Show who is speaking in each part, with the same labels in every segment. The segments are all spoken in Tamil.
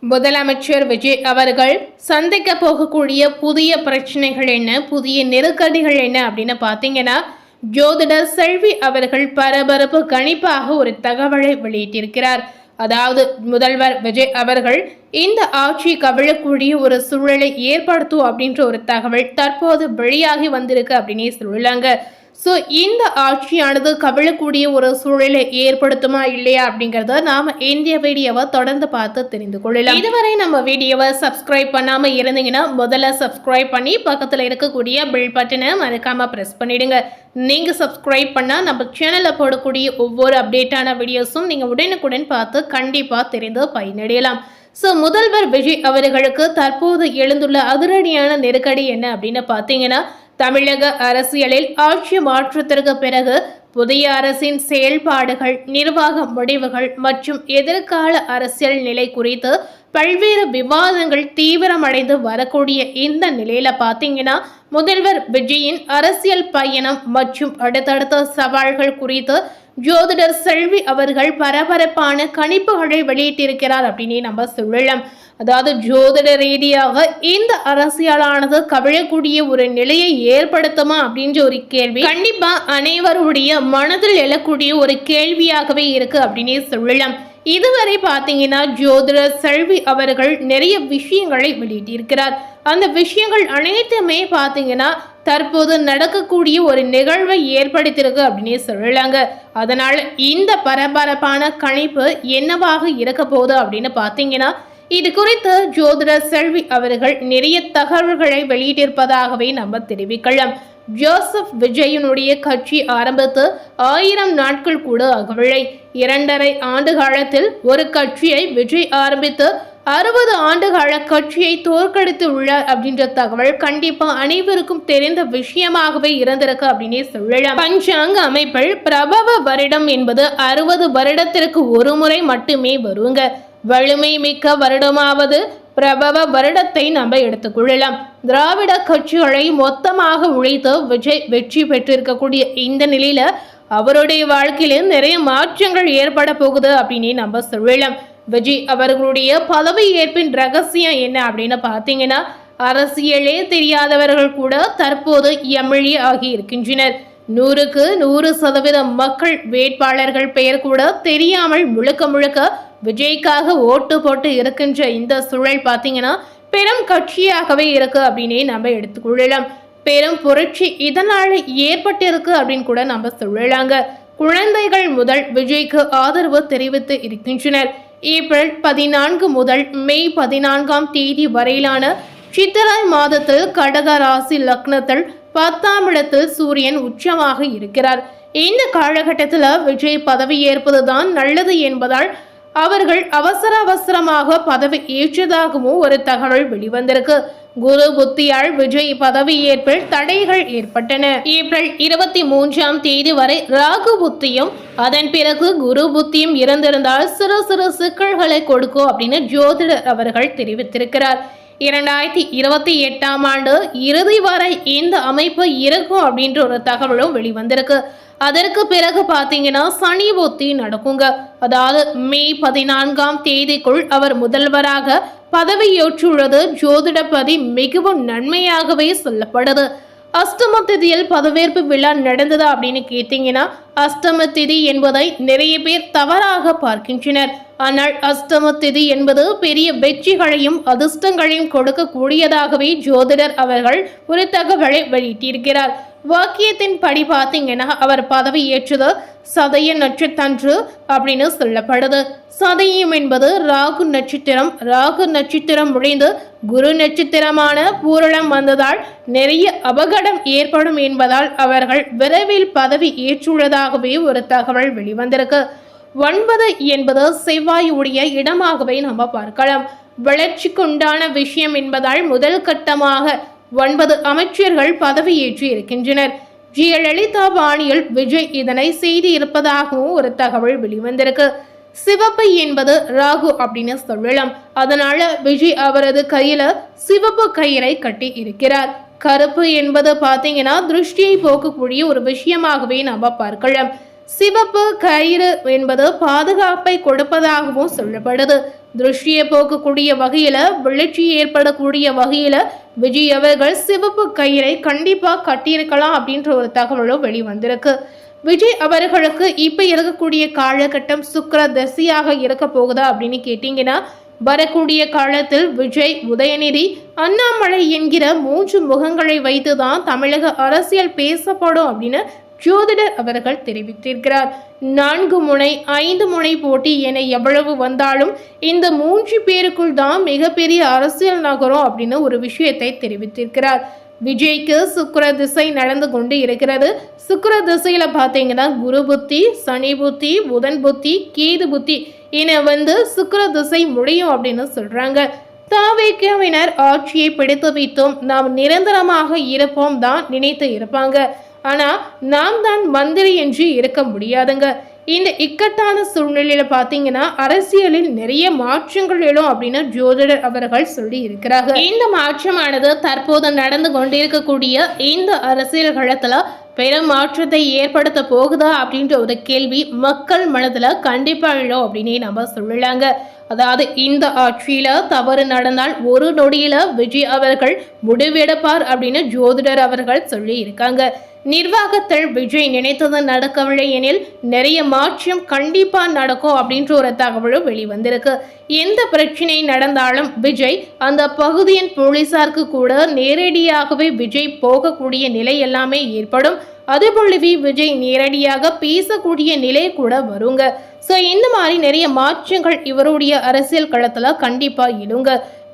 Speaker 1: முதலமைச்சர் விஜய் அவர்கள் சந்திக்க போகக்கூடிய புதிய பிரச்சனைகள் என்ன, புதிய நெருக்கடிகள் என்ன அப்படின்னு பார்த்தீங்கன்னா, ஜோதிடர் செல்வி அவர்கள் பரபரப்பு கணிப்பாக ஒரு தகவலை வெளியிட்டிருக்கிறார். அதாவது முதல்வர் விஜய் அவர்கள் இந்த ஆட்சி கவிழக்கூடிய ஒரு சூழலை ஏற்படுத்தும் அப்படின்ற ஒரு தகவல் தற்போது வெளியாகி வந்திருக்கு அப்படின்னே சொல்லலாங்க. ஸோ இந்த ஆட்சியானது கவிழக்கூடிய ஒரு சூழலை ஏற்படுத்துமா இல்லையா அப்படிங்கிறத நாம இந்த வீடியோவை தொடர்ந்து பார்த்து தெரிந்து கொள்ளலாம். இதுவரை நம்ம வீடியோவை சப்ஸ்கிரைப் பண்ணாம இருந்தீங்கன்னா முதல்ல சப்ஸ்கிரைப் பண்ணி பக்கத்தில் இருக்கக்கூடிய பெல் பட்டனை மறக்காம பிரஸ் பண்ணிடுங்க. நீங்க சப்ஸ்கிரைப் பண்ணா நம்ம சேனல்ல போடக்கூடிய ஒவ்வொரு அப்டேட்டான வீடியோஸும் நீங்க உடனுக்குடன் பார்த்து கண்டிப்பா தெரிந்து பயனடையலாம். ஸோ முதல்வர் விஜய் அவர்களுக்கு தற்போது எழுந்துள்ள அதிரடியான நெருக்கடி என்ன அப்படின்னு பார்த்தீங்கன்னா, தமிழக அரசியலில் ஆட்சி மாற்றத்திற்கு பிறகு புதிய அரசின் செயல்பாடுகள், நிர்வாக முடிவுகள் மற்றும் எதிர்கால அரசியல் நிலை குறித்து பல்வேறு விவாதங்கள் தீவிரமடைந்து வரக்கூடிய இந்த நிலையில பார்த்தீங்கன்னா, முதல்வர் விஜயின் அரசியல் பயணம் மற்றும் அடுத்தடுத்த சவால்கள் குறித்து ஜோதிடர் செல்வி அவர்கள் பரபரப்பான கணிப்புகளை வெளியிட்டிருக்கிறார் அப்படின்னு நம்ம சொல்லலாம். அதாவது ஜோதிட ரீதியாக இந்த அரசியலானது கவிழக்கூடிய ஒரு நிலையை ஏற்படுத்துமா அப்படின்ற ஒரு கேள்வி கண்டிப்பா அனைவருடைய மனதில் எழக்கூடிய ஒரு கேள்வியாகவே இருக்கு அப்படின்னே சொல்லலாம். இதுவரை பார்த்தீங்கன்னா ஜோதிடர் செல்வி அவர்கள் நிறைய விஷயங்களை வெளியிட்டிருக்கிறார். அந்த விஷயங்கள் அனைத்துமே பார்த்தீங்கன்னா தற்போது நடக்கக்கூடிய ஒரு நிகழ்வை ஏற்படுத்தியிருக்கு அப்படின்னே சொல்லலாங்க. அதனால இந்த பரபரப்பான கணிப்பு என்னவாக இருக்க போகுது அப்படின்னு பார்த்தீங்கன்னா, இது குறித்து ஜோதிடர் செல்வி அவர்கள் நிறைய தகவல்களை வெளியிட்டிருப்பதாகவே நம்ம தெரிவிக்கலாம். ஜோசப் விஜயனுடைய கட்சி ஆரம்பித்து 1000 நாட்கள் கூட ஆகவில்லை. 2.5 ஆண்டு காலத்தில் ஒரு கட்சியை விஜய் ஆரம்பித்து 60 ஆண்டுகால கட்சியை தோற்கடித்து உள்ளார் அப்படின்ற தகவல் கண்டிப்பா அனைவருக்கும் தெரிந்த விஷயமாகவே இருந்திருக்கு அப்படின்னே சொல்லலாம். பஞ்சாங்க அமைப்பில் பிரபவ வருடம் என்பது 60 வருடத்திற்கு ஒரு முறை மட்டுமே வருங்க. வலிமை மிக்க வருடமாவது பிரபவ வருடத்தை நம்ம எடுத்துக்கொள்ளலாம். திராவிட கட்சிகளை மொத்தமாக உழைத்து விஜய் வெற்றி பெற்றிருக்கக்கூடிய இந்த நிலையில அவருடைய வாழ்க்கையில நிறைய மாற்றங்கள் ஏற்பட போகுது அப்படின்னு நம்ம சொல்லலாம். விஜய் அவர்களுடைய பதவி ஏற்பின் ரகசியம் என்ன அப்படின்னு பார்த்தீங்கன்னா, அரசியலே தெரியாதவர்கள் கூட தற்போது எம்எல்ஏ ஆகி இருக்கின்றனர். 100க்கு 100% மக்கள் வேட்பாளர்கள் பெயர் கூட தெரியாமல் முழுக்க முழுக்க விஜய்க்காக ஓட்டு போட்டு இருக்கின்ற இந்த சூழல் பார்த்தீங்கன்னா பெரும் கட்சியாகவே இருக்கு அப்படின்னே நம்ம எடுத்துக்கொள்ளலாம். பெரும் புரட்சி இதனால ஏற்பட்டிருக்கு அப்படின்னு கூட நம்ம சொல்லலாங்க. குழந்தைகள் முதல் விஜய்க்கு ஆதரவு தெரிவித்து இருக்கின்றனர். ஏப்ரல் 14 முதல் மே 14ஆம் தேதி வரையிலான சித்திரை மாதத்தில் கடக ராசி லக்னத்தில் 10ஆம் இடத்தில் சூரியன் உச்சமாக இருக்கிறார். இந்த காலகட்டத்தில் விஜய் பதவி ஏற்பதுதான் நல்லது என்பதால் அவர்கள் அவசரமாக பதவி ஏற்றதாகவும் ஒரு தகவல் வெளிவந்திருக்கு. குரு புத்தியால் விஜய் பதவி ஏற்பில் தடைகள் ஏற்பட்டன. ஏப்ரல் 23ஆம் தேதி வரை ராகு புத்தியும் அதன் பிறகு குரு புத்தியும் இருந்திருந்தால் சிறு சிறு சிக்கல்களை கொடுக்கும் அப்படின்னு ஜோதிடர் அவர்கள் தெரிவித்திருக்கிறார். 2028ஆம் ஆண்டு இறுதி வரை இந்த அமைப்பு இருக்கும் அப்படின்ற ஒரு தகவலும் வெளிவந்திருக்கு. அதற்கு பிறகு பார்த்தீங்கன்னா சனி புத்தி நடக்குங்க. அதாவது மே 14ஆம் தேதிக்குள் அவர் முதல்வராக பதவியேற்றுள்ளது ஜோதிடப்பதி மிகவும் நன்மையாகவே சொல்லப்படுது. அஷ்டம திதியில் பதவியேற்பு விழா நடந்ததா அப்படின்னு கேட்டீங்கன்னா, அஷ்டம திதி என்பதை நிறைய பேர் தவறாக பார்க்கின்றனர். ஆனால் அஷ்டம திதி என்பது பெரிய வெற்றிகளையும் அதிர்ஷ்டங்களையும் கொடுக்கக்கூடியதாகவே ஜோதிடர் அவர்கள் ஒரு தகவலை வெளியிட்டிருக்கிறார். வாக்கியத்தின் படி பார்த்தீங்கன்னா அவர் பதவி ஏற்றது சதய நட்சத்திரன்று அப்படின்னு சொல்லப்படுது. சதயம் என்பது ராகு நட்சத்திரம். ராகு நட்சத்திரம் முடிந்து குரு நட்சத்திரமான பூரணம் வந்ததால் நிறைய அபகடம் ஏற்படும் என்பதால் அவர்கள் விரைவில் பதவி ஏற்றுள்ளதாகவே ஒரு தகவல் வெளிவந்திருக்கு. 9 என்பது செவ்வாயுடைய இடமாகவே நம்ம பார்க்கலாம். வளர்ச்சிக்குண்டான விஷயம் என்பதால் முதல் கட்டமாக 9 அமைச்சர்கள் பதவியேற்று இருக்கின்றனர். ஜெயலலிதா பாணியில் விஜய் இதனை செய்து இருப்பதாகவும் ஒரு தகவல் வெளிவந்திருக்கு. சிவப்பு என்பது ராகு அப்படின்னு சொல்லலாம். அதனால விஜய் அவரது கையில சிவப்பு கயிறை கட்டி இருக்கிறார். கருப்பு என்பது பார்த்தீங்கன்னா திருஷ்டியை போக்கக்கூடிய ஒரு விஷயமாகவே நம்ம பார்க்கலாம். சிவப்பு கயிறு என்பது பாதுகாப்பை கொடுப்பதாகவும் சொல்லப்படுது. திருஷ்டியை போக்கக்கூடிய வகையில, வெளிச்சி ஏற்படக்கூடிய வகையில விஜய் அவர்கள் சிவப்பு கயிறை கண்டிப்பா கட்டியிருக்கலாம் அப்படின்ற ஒரு தகவலும் வெளிவந்திருக்கு. விஜய் அவர்களுக்கு இப்ப இருக்கக்கூடிய காலகட்டம் சுக்கிர தசையாக இருக்க போகுதா அப்படின்னு கேட்டீங்கன்னா, வரக்கூடிய காலத்தில் விஜய், உதயநிதி, அண்ணாமலை என்கிற 3 முகங்களை வைத்துதான் தமிழக அரசியல் பேசப்படும் அப்படின்னு ஜோதிடர் அவர்கள் தெரிவித்திருக்கிறார். 4 முனை 5 முனை போட்டி என எவ்வளவு வந்தாலும் இந்த 3 பேருக்குள் தான் மிகப்பெரிய அரசியல் நகரம் அப்படின்னு ஒரு விஷயத்தை தெரிவித்திருக்கிறார். விஜய்க்கு சுக்கிர திசை நடந்து கொண்டு இருக்கிறது. சுக்கிர திசையில பார்த்தீங்கன்னா குரு புத்தி, சனி புத்தி, புதன் புத்தி, கேது புத்தி என சுக்கிர திசை முடியும் அப்படின்னு சொல்றாங்க. தாவேக்கவினர் ஆட்சியை பிடித்து வைத்தோம், நாம் நிரந்தரமாக இருப்போம் தான் நினைத்து இருப்பாங்க. ஆனா நாம் தான் மந்திரி என்று இருக்க முடியாதுங்க. இந்த இக்கட்டான சூழ்நிலையில பாத்தீங்கன்னா அரசியலில் நிறைய மாற்றங்கள் எழும் அப்படின்னு ஜோதிடர் அவர்கள் சொல்லி இருக்கிறாங்க. இந்த மாற்றமானது தற்போது நடந்து கொண்டிருக்கக்கூடிய இந்த அரசியல் களத்துல பெரும் மாற்றத்தை ஏற்படுத்த போகுதா அப்படின்ற ஒரு கேள்வி மக்கள் மனதுல கண்டிப்பா எழும் அப்படின்னு நம்ம சொல்லலாங்க. அதாவது இந்த ஆட்சியில தவறு நடந்தால் ஒரு நொடியில விஜய் அவர்கள் முடிவெடுப்பார் அப்படின்னு ஜோதிடர் அவர்கள் சொல்லி இருக்காங்க. நிர்வாகத்தில் விஜய் நினைத்தது நடக்கவில்லை எனில் நிறைய மாற்றம் கண்டிப்பா நடக்கும் அப்படின்ற ஒரு தகவலும் வெளிவந்திருக்கு. எந்த பிரச்சனை நடந்தாலும் விஜய் அந்த பகுதியின் போலீசாருக்கு கூட நேரடியாகவே விஜய் போகக்கூடிய நிலை எல்லாமே ஏற்படும். அதுபோலவே விஜய் நேரடியாக பேசக்கூடிய நிலை கூட வருங்க. ஸோ இந்த மாதிரி நிறைய மாற்றங்கள் இவருடைய அரசியல் களத்துல கண்டிப்பா இடுங்க.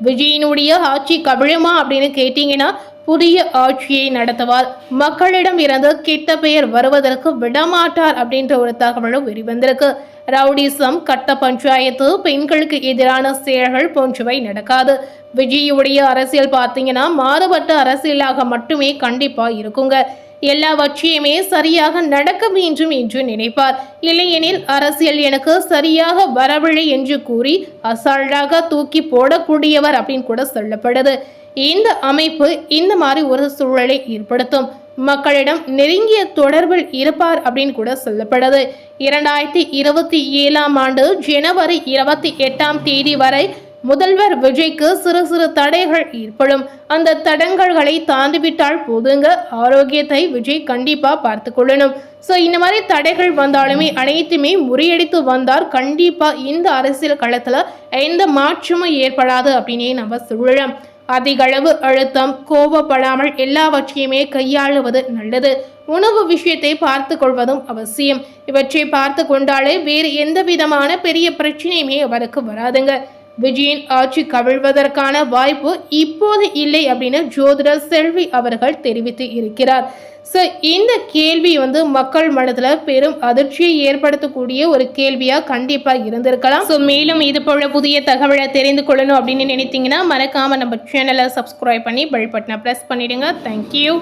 Speaker 1: விஜயினுடைய ஆட்சி கவிழுமா அப்படின்னு கேட்டீங்கன்னா புதிய ஆட்சியை நடத்துவார். மக்களிடம் இருந்து கெட்ட பெயர் வருவதற்கு விடமாட்டார் அப்படின்ற ஒரு தகவலும் வெளிவந்திருக்கு. ரவுடிசம், கட்ட பஞ்சாயத்து, பெண்களுக்கு எதிரான செயல்கள் போன்றவை நடக்காது. விஜயுடைய அரசியல் பார்த்தீங்கன்னா மாறுபட்ட அரசியலாக மட்டுமே கண்டிப்பா இருக்குங்க. எல்லாவற்றையுமே சரியாக நடக்க வேண்டும் என்று நினைப்பார். இல்லையெனில் அரசியல் எனக்கு சரியாக வரவில்லை என்று கூறி அசால்ட்டாக தூக்கி போடக்கூடியவர் அப்படின்னு கூட சொல்லப்படுது. இந்த அமைப்பு இந்த மாதிரி ஒரு சூழலை ஏற்படுத்தும். மக்களிடம் நெருங்கிய தொடர்பில் இருப்பார் அப்படின்னு கூட சொல்லப்படுது. 2027ஆம் ஆண்டு ஜனவரி 28ஆம் தேதி வரை முதல்வர் விஜய்க்கு சிறு சிறு தடைகள் ஏற்படும். அந்த தடங்கல்களை தாண்டிவிட்டால் போதுங்க, ஆரோக்கியத்தை விஜய் கண்டிப்பா பார்த்து கொள்ளணும். ஸோ இந்த மாதிரி தடைகள் வந்தாலுமே அனைத்துமே முறியடித்து வந்தார் கண்டிப்பா இந்த அரசியல் களத்துல எந்த மாற்றமும் ஏற்படாது அப்படின்னே நம்ம சொல்லலாம். அதிகளவு அழுத்தம், கோபப்படாமல் எல்லாவற்றையுமே கையாளுவது நல்லது. உணவு விஷயத்தை பார்த்து கொள்வதும் அவசியம். இவற்றை பார்த்து கொண்டாலே வேறு எந்த விதமான பெரிய பிரச்சனையுமே அவருக்கு வராதுங்க. விஜயின் ஆட்சி கவிழ்வதற்கான வாய்ப்பு இப்போது இல்லை அப்படின்னு ஜோதிடர் செல்வி அவர்கள் தெரிவித்து இருக்கிறார். ஸோ இந்த கேள்வி மக்கள் மனதில் பெரும் அதிர்ச்சியை ஏற்படுத்தக்கூடிய ஒரு கேள்வியாக கண்டிப்பாக இருந்திருக்கலாம். ஸோ மேலும் இது போல புதிய தகவலை தெரிந்து கொள்ளணும் அப்படின்னு நினைத்தீங்கன்னா மறக்காமல் நம்ம சேனலை சப்ஸ்கிரைப் பண்ணி பெல் பட்டனை ப்ரெஸ் பண்ணிடுங்க. தேங்க்யூ.